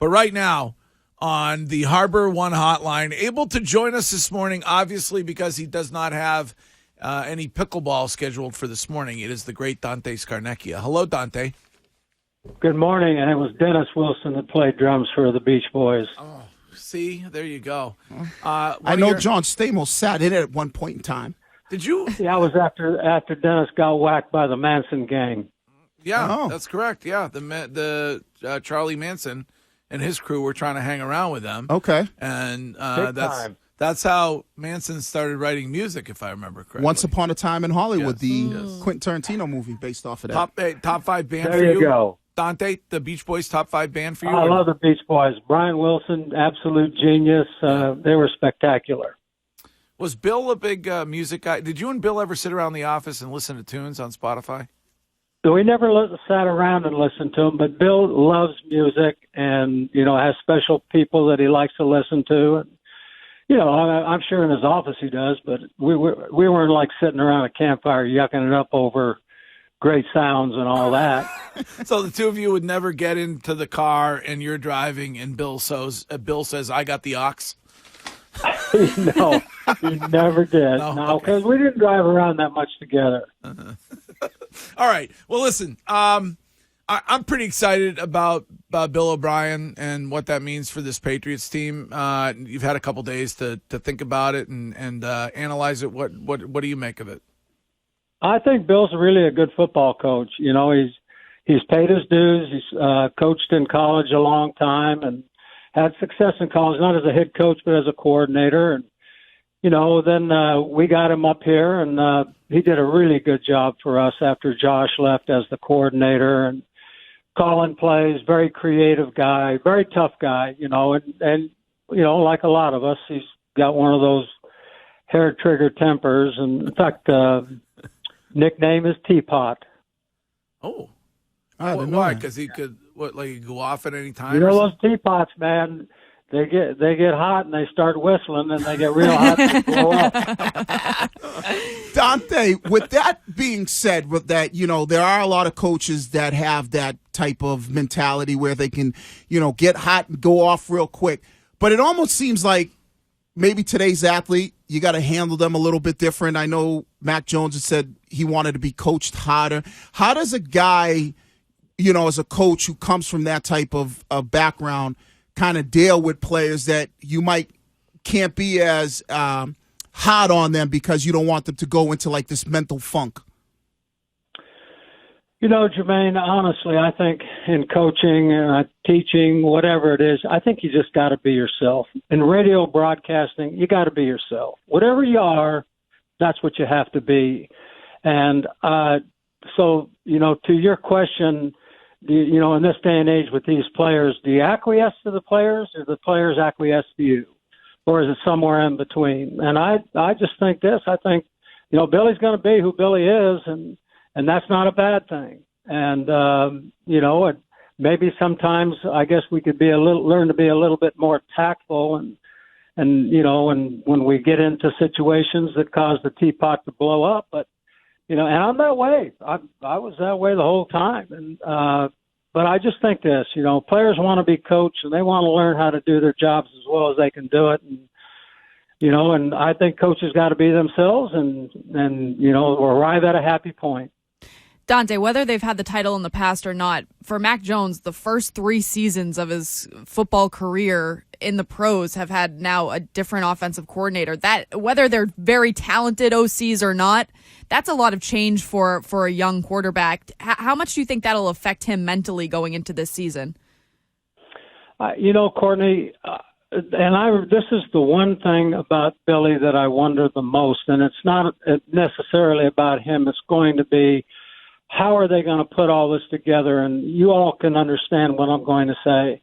But right now, on the Harbor One hotline, able to join us this morning, obviously because he does not have any pickleball scheduled for this morning. It is the great Dante Scarnecchia. Hello, Dante. Good morning, and it was Dennis Wilson that played drums for the Beach Boys. Oh, see, there you go. I know John Stamos sat in it at one point in time. Did you? Yeah, I was after Dennis got whacked by the Manson gang. Yeah, That's correct. Yeah, the Charlie Manson and his crew were trying to hang around with them. Okay, and that's how Manson started writing music, if I remember correctly. Once Upon a Time in Hollywood, the Quentin Tarantino movie based off of that. Top 5 band there for you. You go. Dante, the Beach Boys top 5 band for you? I love the Beach Boys. Brian Wilson, absolute genius. They were spectacular. Was Bill a big music guy? Did you and Bill ever sit around the office and listen to tunes on Spotify? We never sat around and listened to them, but Bill loves music and, has special people that he likes to listen to. And, I'm sure in his office he does, but we weren't like sitting around a campfire yucking it up over great sounds and all that. So the two of you would never get into the car and you're driving and Bill says, "I got the aux." No, he never did. No, because we didn't drive around that much together. All right. Well, listen, I'm pretty excited about Bill O'Brien and what that means for this Patriots team. You've had a couple days to think about it and analyze it. What do you make of it? I think Bill's really a good football coach. He's paid his dues. He's coached in college a long time and had success in college, not as a head coach, but as a coordinator. And, then we got him up here, and he did a really good job for us after Josh left as the coordinator and calling plays, very creative guy, very tough guy, and like a lot of us, he's got one of those hair trigger tempers. And in fact, nickname is Teapot. Oh. Why? Because he could go off at any time? Those teapots, man, they get hot and they start whistling and they get real hot and blow up. Dante, with that being said, with that, there are a lot of coaches that have that type of mentality where they can, get hot and go off real quick. But it almost seems like maybe today's athlete, you got to handle them a little bit different. I know Mac Jones has said he wanted to be coached harder. How does a guy, as a coach who comes from that type of background, kind of deal with players that you can't be as hard on them because you don't want them to go into like this mental funk? Jermaine, honestly, I think in coaching, teaching, whatever it is, I think you just got to be yourself. In radio broadcasting, you got to be yourself. Whatever you are, that's what you have to be. And so, to your question, in this day and age with these players, do you acquiesce to the players or the players acquiesce to you? Or is it somewhere in between? And I just think this. I think, Billy's going to be who Billy is, and that's not a bad thing. And, maybe sometimes I guess we could learn to be a little bit more tactful and when we get into situations that cause the teapot to blow up. But, and I'm that way. I was that way the whole time. And, but I just think this, players want to be coached and they want to learn how to do their jobs as well as they can do it. And, and I think coaches got to be themselves and arrive at a happy point. Dante, whether they've had the title in the past or not, for Mac Jones, the first 3 seasons of his football career in the pros have had now a different offensive coordinator. That, whether they're very talented OCs or not, that's a lot of change for a young quarterback. How much do you think that'll affect him mentally going into this season? Courtney, this is the one thing about Billy that I wonder the most, and it's not necessarily about him. It's going to be, how are they going to put all this together? And you all can understand what I'm going to say.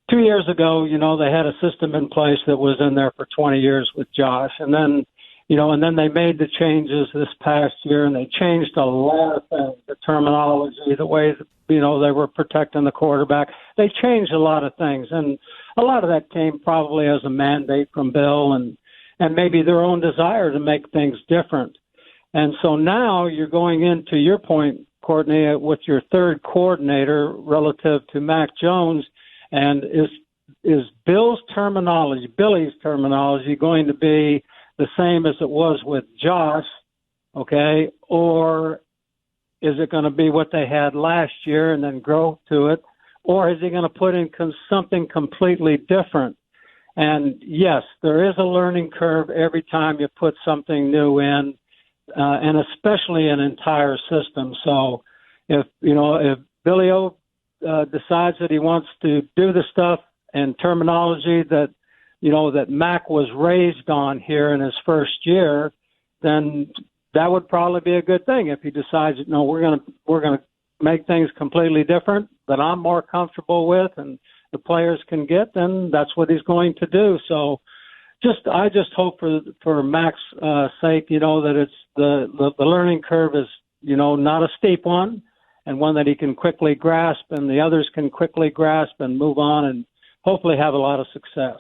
2 years ago, they had a system in place that was in there for 20 years with Josh. And then, and then they made the changes this past year, and they changed a lot of things, the terminology, the way that, they were protecting the quarterback. They changed a lot of things. And a lot of that came probably as a mandate from Bill and maybe their own desire to make things different. And so now you're going into your point, Courtney, with your third coordinator relative to Mac Jones, and is Billy's terminology going to be the same as it was with Josh, okay, or is it going to be what they had last year and then grow to it, or is he going to put in something completely different? And yes, there is a learning curve every time you put something new in, and especially an entire system. So if Billy O decides that he wants to do the stuff and terminology that Mac was raised on here in his first year, then that would probably be a good thing. If he decides, no, we're gonna make things completely different that I'm more comfortable with and the players can get, then that's what he's going to do. So I just hope for Mac's sake, that it's the learning curve is, not a steep one, and one that he can quickly grasp and the others can quickly grasp and move on and hopefully have a lot of success.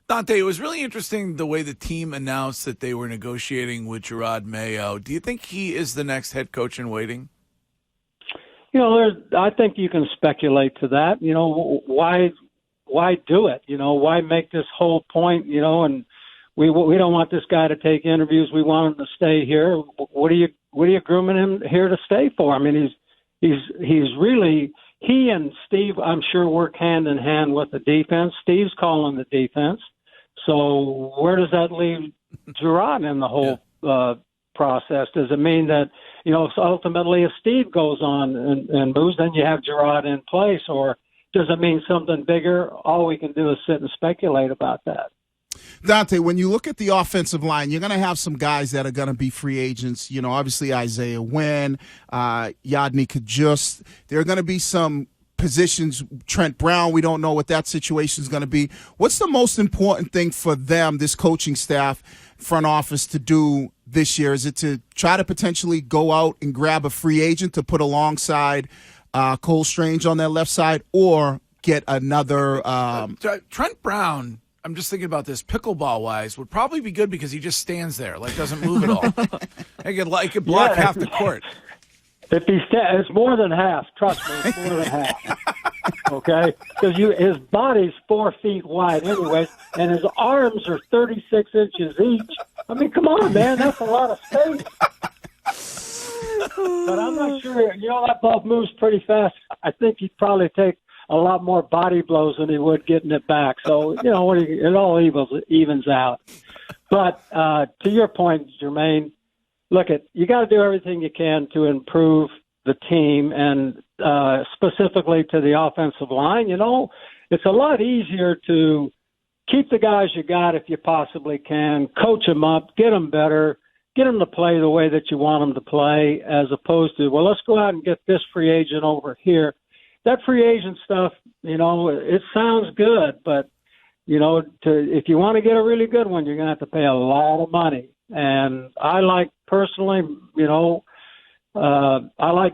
Dante, it was really interesting the way the team announced that they were negotiating with Jerod Mayo. Do you think he is the next head coach in waiting? I think you can speculate to that. Why do it? Why make this whole point? And we don't want this guy to take interviews. We want him to stay here. What are you grooming him here to stay for? I mean, he's really. He and Steve, I'm sure, work hand in hand with the defense. Steve's calling the defense. So where does that leave Jerod in the whole process? Does it mean that, ultimately if Steve goes on and moves, then you have Jerod in place? Or does it mean something bigger? All we can do is sit and speculate about that. Dante, when you look at the offensive line, you're going to have some guys that are going to be free agents. Obviously Isaiah Wynn, Yadni Kajus. There are going to be some positions. Trent Brown, we don't know what that situation is going to be. What's the most important thing for them, this coaching staff, front office, to do this year? Is it to try to potentially go out and grab a free agent to put alongside Cole Strange on their left side, or get another Trent Brown? I'm just thinking about this pickleball-wise, would probably be good because he just stands there, doesn't move at all. He could block half the court. If he it's more than half. Trust me, it's more than half. Okay? Because his body's 4 feet wide anyways, and his arms are 36 inches each. I mean, come on, man. That's a lot of space. But I'm not sure. That ball moves pretty fast. I think he'd probably take a lot more body blows than he would getting it back. So, it all evens out. But to your point, Jermaine, you got to do everything you can to improve the team, and specifically to the offensive line. It's a lot easier to keep the guys you got if you possibly can, coach them up, get them better, get them to play the way that you want them to play, as opposed to, let's go out and get this free agent over here. That free agent stuff, it sounds good, but, if you want to get a really good one, you're going to have to pay a lot of money. And I like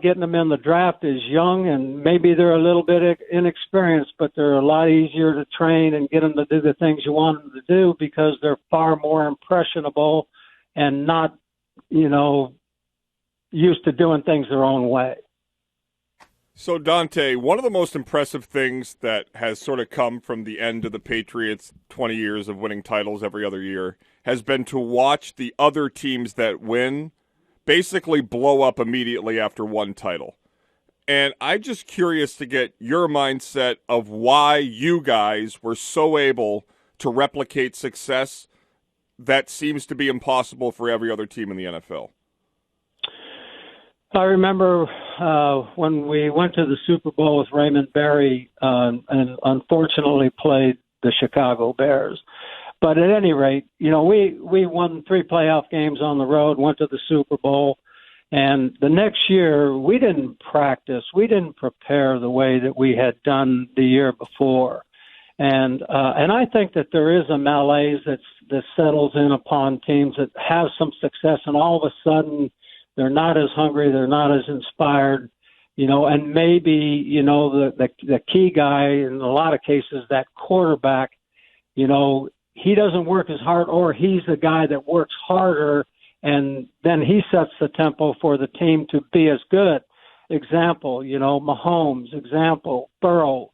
getting them in the draft as young, and maybe they're a little bit inexperienced, but they're a lot easier to train and get them to do the things you want them to do, because they're far more impressionable and not, used to doing things their own way. So, Dante, one of the most impressive things that has sort of come from the end of the Patriots' 20 years of winning titles every other year has been to watch the other teams that win basically blow up immediately after one title. And I'm just curious to get your mindset of why you guys were so able to replicate success that seems to be impossible for every other team in the NFL. I remember when we went to the Super Bowl with Raymond Berry and unfortunately played the Chicago Bears. But at any rate, we won 3 playoff games on the road, went to the Super Bowl, and the next year we didn't practice, we didn't prepare the way that we had done the year before. And I think that there is a malaise that settles in upon teams that have some success, and all of a sudden they're not as hungry, they're not as inspired, and maybe, the key guy in a lot of cases, that quarterback, he doesn't work as hard, or he's the guy that works harder, and then he sets the tempo for the team to be as good. Example, Mahomes, example, Burrow.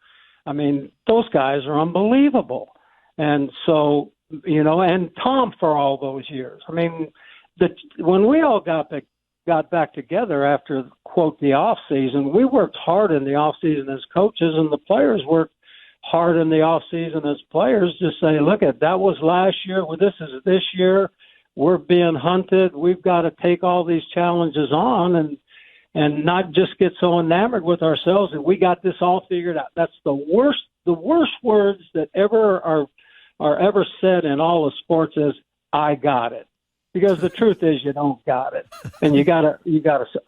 I mean, those guys are unbelievable. And so, and Tom for all those years. I mean, when we all got back together after, quote, the off season, we worked hard in the off season as coaches, and the players worked hard in the off season as players. Just say, look, that was last year. Well, this is this year. We're being hunted. We've got to take all these challenges on and not just get so enamored with ourselves that we got this all figured out. That's the worst words that ever are ever said in all of sports is, I got it. Because the truth is you don't got it. And you gotta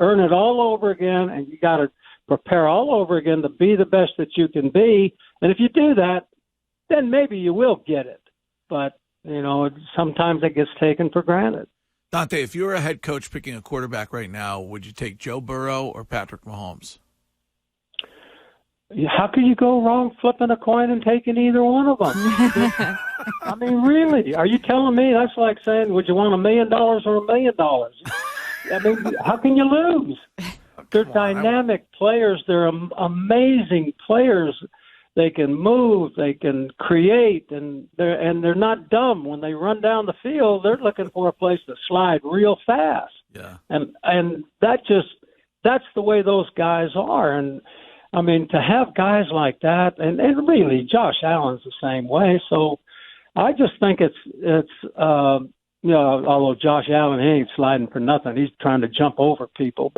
earn it all over again, and you gotta prepare all over again to be the best that you can be. And if you do that, then maybe you will get it. But, sometimes it gets taken for granted. Dante, if you were a head coach picking a quarterback right now, would you take Joe Burrow or Patrick Mahomes? How can you go wrong flipping a coin and taking either one of them? I mean, really? Are you telling me that's like saying, would you want $1 million or $1 million? I mean, how can you lose? They're dynamic players. They're amazing players. They can move. They can create, and they're not dumb. When they run down the field, they're looking for a place to slide real fast. Yeah, and that's the way those guys are. And I mean, to have guys like that, and really, Josh Allen's the same way. So I just think it's although Josh Allen, he ain't sliding for nothing. He's trying to jump over people,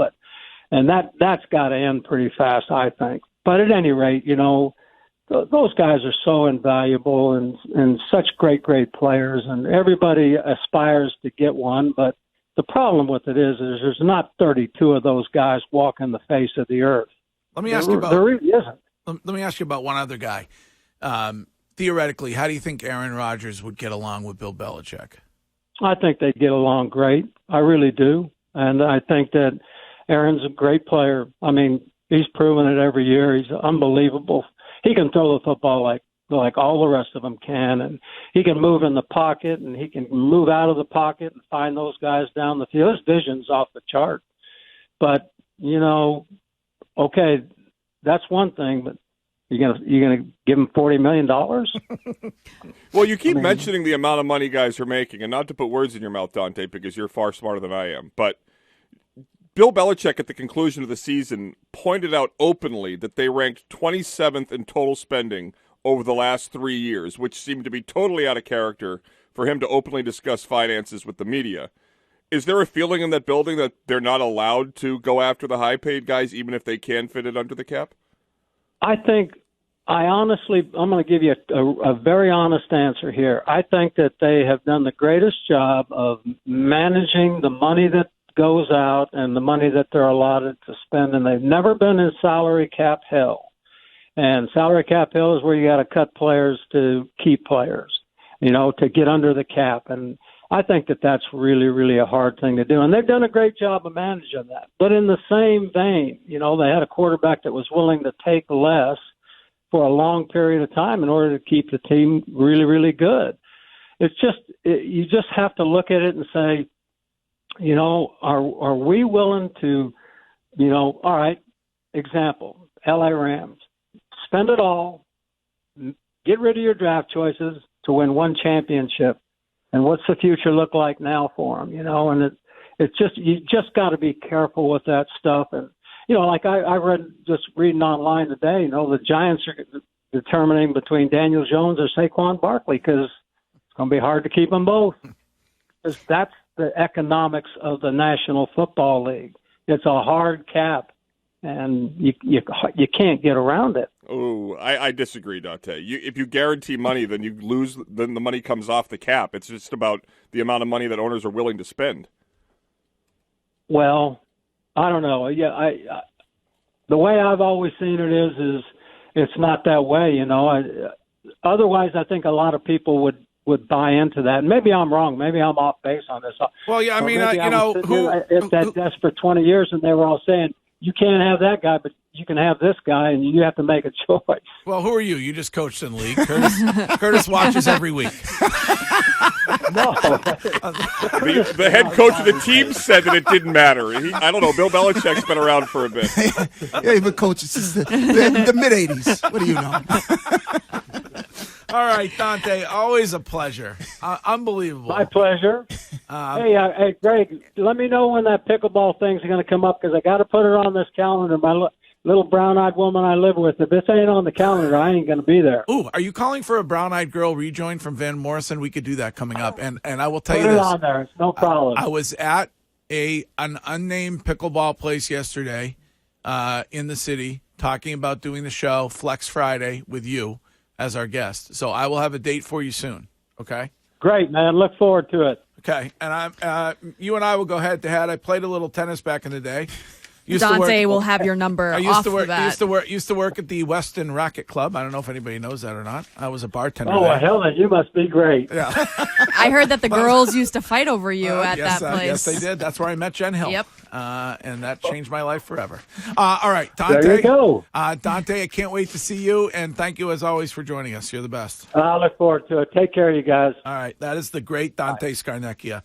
and that's got to end pretty fast, I think. But at any rate, those guys are so invaluable and such great players, and everybody aspires to get one. But the problem with it is there's not 32 of those guys walking the face of the earth. Let me ask you about. There really isn't. Let me ask you about one other guy. Theoretically, how do you think Aaron Rodgers would get along with Bill Belichick? I think they get along great. I really do, and I think that Aaron's a great player. I mean, he's proven it every year. He's unbelievable. He can throw the football like all the rest of them can, and he can move in the pocket, and he can move out of the pocket and find those guys down the field. His vision's off the chart. But, okay, that's one thing, but you're gonna give him $40 million? Well, you keep mentioning the amount of money guys are making, and not to put words in your mouth, Dante, because you're far smarter than I am, but Bill Belichick at the conclusion of the season pointed out openly that they ranked 27th in total spending over the last 3 years, which seemed to be totally out of character for him to openly discuss finances with the media. Is there a feeling in that building that they're not allowed to go after the high-paid guys, even if they can fit it under the cap? I'm going to give you a very honest answer here. I think that they have done the greatest job of managing the money that goes out and the money that they're allotted to spend, and they've never been in salary cap hell. And salary cap hell is where you got to cut players to keep players, to get under the cap. And I think that that's really, really a hard thing to do. And they've done a great job of managing that. But in the same vein, they had a quarterback that was willing to take less for a long period of time in order to keep the team really, really good. You just have to look at it and say, are we willing to, all right, example, LA Rams, spend it all, get rid of your draft choices to win one championship. And what's the future look like now for them? And it's just, you just got to be careful with that stuff. And, like I read, just reading online today, the Giants are determining between Daniel Jones or Saquon Barkley because it's going to be hard to keep them both. Because that's the economics of the National Football League. It's a hard cap, and you can't get around it. Oh, I disagree, Dante. If you guarantee money, then you lose. Then the money comes off the cap. It's just about the amount of money that owners are willing to spend. Well, I don't know. Yeah, the way I've always seen it is it's not that way. Otherwise, I think a lot of people would buy into that. And maybe I'm wrong. Maybe I'm off base on this. Well, yeah, I mean, at that desk for 20 years, and they were all saying, you can't have that guy, but you can have this guy, and you have to make a choice. Well, who are you? You just coached in the league. Curtis watches every week. No. The head coach of the team said that it didn't matter. I don't know. Bill Belichick's been around for a bit. Yeah, he's been coaching since the mid-'80s. What do you know? All right, Dante, always a pleasure. Unbelievable. My pleasure. Hey, Greg, let me know when that pickleball thing's going to come up because I got to put it on this calendar. My little brown-eyed woman I live with, if this ain't on the calendar, I ain't going to be there. Ooh, are you calling for a brown-eyed girl rejoin from Van Morrison? We could do that coming up. And I will tell you Put this. it on there. It's no problem. I was at an unnamed pickleball place yesterday in the city talking about doing the show Flex Friday with you as our guest. So I will have a date for you soon, okay? Great, man. Look forward to it. Okay, and you and I will go head-to-head. I played a little tennis back in the day. Dante will have your number off the bat. Used to work at the Weston Racket Club. I don't know if anybody knows that or not. I was a bartender. Oh, there. hell, you must be great. Yeah. I heard that the girls used to fight over you at yes, that place. Yes, they did. That's where I met Jen Hill. Yep. And that changed my life forever. All right, Dante. There you go. Dante, I can't wait to see you, and thank you as always for joining us. You're the best. I look forward to it. Take care, you guys. All right, that is the great Dante Scarnecchia.